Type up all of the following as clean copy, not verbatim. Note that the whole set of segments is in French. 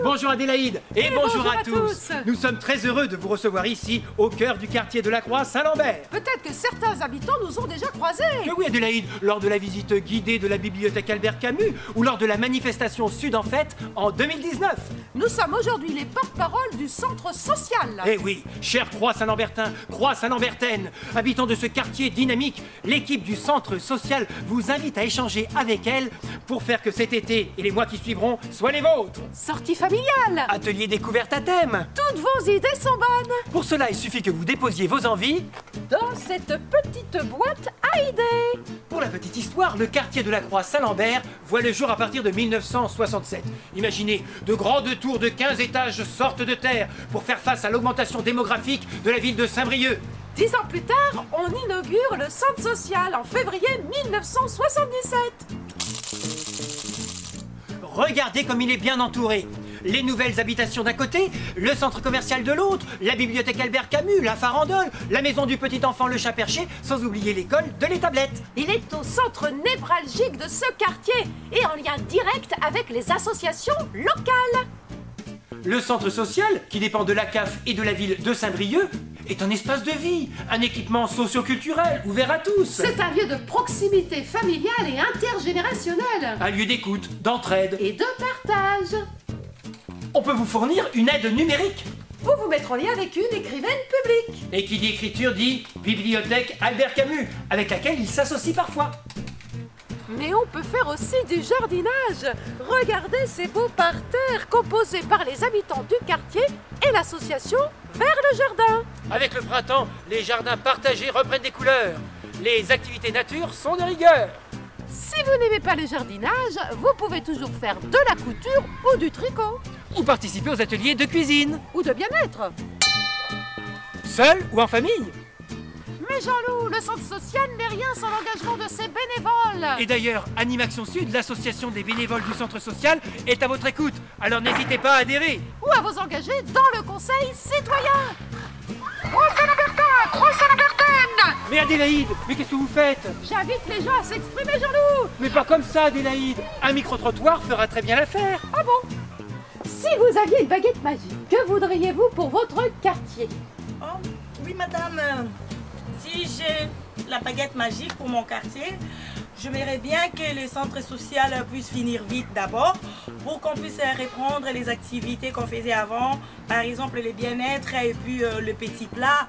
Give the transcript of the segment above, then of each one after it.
Bonjour Adélaïde et bonjour à tous. Nous sommes très heureux de vous recevoir ici, au cœur du quartier de la Croix Saint-Lambert. Peut-être que certains habitants nous ont déjà croisés. Mais oui Adélaïde, lors de la visite guidée de la bibliothèque Albert Camus ou lors de la manifestation Sud en Fête en 2019. Nous sommes aujourd'hui les porte-parole du centre social. Eh oui, chers Croix Saint-Lambertains, Croix Saint-Lambertaines, habitants de ce quartier dynamique, l'équipe du centre social vous invite à échanger avec elle pour faire que cet été et les mois qui suivront soient les vôtres. Sortie familiale. Atelier découverte à thème. Toutes vos idées sont bonnes. Pour cela, il suffit que vous déposiez vos envies dans cette petite boîte à idées. Pour la petite histoire, le quartier de la Croix Saint-Lambert voit le jour à partir de 1967. Imaginez, de grandes tours de 15 étages sortent de terre pour faire face à l'augmentation démographique de la ville de Saint-Brieuc. 10 ans plus tard, on inaugure le centre social en février 1977. Regardez comme il est bien entouré. Les nouvelles habitations d'un côté, le centre commercial de l'autre, la bibliothèque Albert Camus, la farandole, la maison du petit enfant Le Chat Perché, sans oublier l'école de l'Établette. Il est au centre névralgique de ce quartier et en lien direct avec les associations locales. Le centre social, qui dépend de la CAF et de la ville de Saint-Brieuc, est un espace de vie, un équipement socio-culturel ouvert à tous. C'est un lieu de proximité familiale et intergénérationnelle. Un lieu d'écoute, d'entraide et de partage. On peut vous fournir une aide numérique. Pour vous mettre en lien avec une écrivaine publique. Et qui dit écriture dit bibliothèque Albert Camus, avec laquelle il s'associe parfois. Mais on peut faire aussi du jardinage. Regardez ces beaux parterres composés par les habitants du quartier et l'association Vers le Jardin. Avec le printemps, les jardins partagés reprennent des couleurs. Les activités nature sont de rigueur. Si vous n'aimez pas le jardinage, vous pouvez toujours faire de la couture ou du tricot. Ou participer aux ateliers de cuisine. Ou de bien-être. Seul ou en famille. Mais Jean-Loup, le centre social n'est rien sans l'engagement de ses bénévoles. Et d'ailleurs, Animaction Sud, l'association des bénévoles du centre social, est à votre écoute. Alors n'hésitez pas à adhérer. Ou à vous engager dans le conseil citoyen. Croix Saint-Lambertin, Croix Saint-Lambertaine. Mais Adélaïde, mais qu'est-ce que vous faites? J'invite les gens à s'exprimer, Jean-Loup. Mais pas comme ça, Adélaïde. Un micro-trottoir fera très bien l'affaire. Ah bon? Si vous aviez une baguette magique, que voudriez-vous pour votre quartier? Oh, oui, madame. Si j'ai la baguette magique pour mon quartier, j'aimerais bien que le centre social puisse finir vite d'abord pour qu'on puisse reprendre les activités qu'on faisait avant, par exemple le bien-être et puis le petit plat.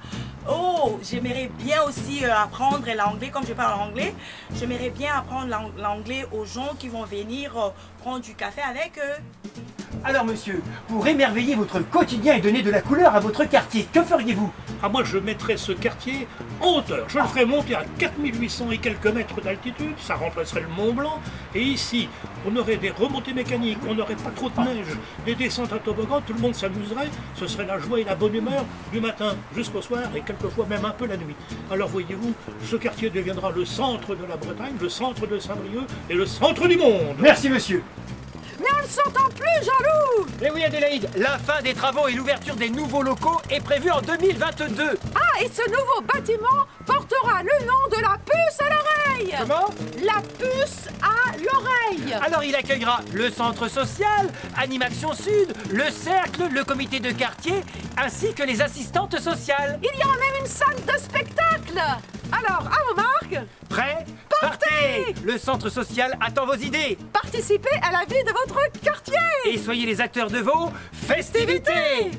Oh, j'aimerais bien aussi apprendre l'anglais, comme je parle anglais, j'aimerais bien apprendre l'anglais aux gens qui vont venir prendre du café avec eux. Alors monsieur, pour émerveiller votre quotidien et donner de la couleur à votre quartier, que feriez-vous? Ah, moi je mettrais ce quartier en hauteur. Je le ferais monter à 4800 et quelques mètres d'altitude, ça remplacerait le Mont Blanc. Et ici, on aurait des remontées mécaniques, on n'aurait pas trop de neige, des descentes à toboggan, tout le monde s'amuserait. Ce serait la joie et la bonne humeur du matin jusqu'au soir et quelquefois même un peu la nuit. Alors voyez-vous, ce quartier deviendra le centre de la Bretagne, le centre de Saint-Brieuc et le centre du monde. Merci monsieur. Mais on ne s'entend plus, Jean-Loup! Eh oui Adélaïde, la fin des travaux et l'ouverture des nouveaux locaux est prévue en 2022. Ah, et ce nouveau bâtiment portera le nom de la puce à l'oreille! Comment? La puce à l'oreille! Alors il accueillera le centre social, Animaction Sud, le cercle, le comité de quartier, ainsi que les assistantes sociales. Il y aura même une salle de spectacle! Alors, à vos marques! Prêts? Partez! Le centre social attend vos idées. Participez à la vie de votre quartier! Et soyez les acteurs de vos festivités!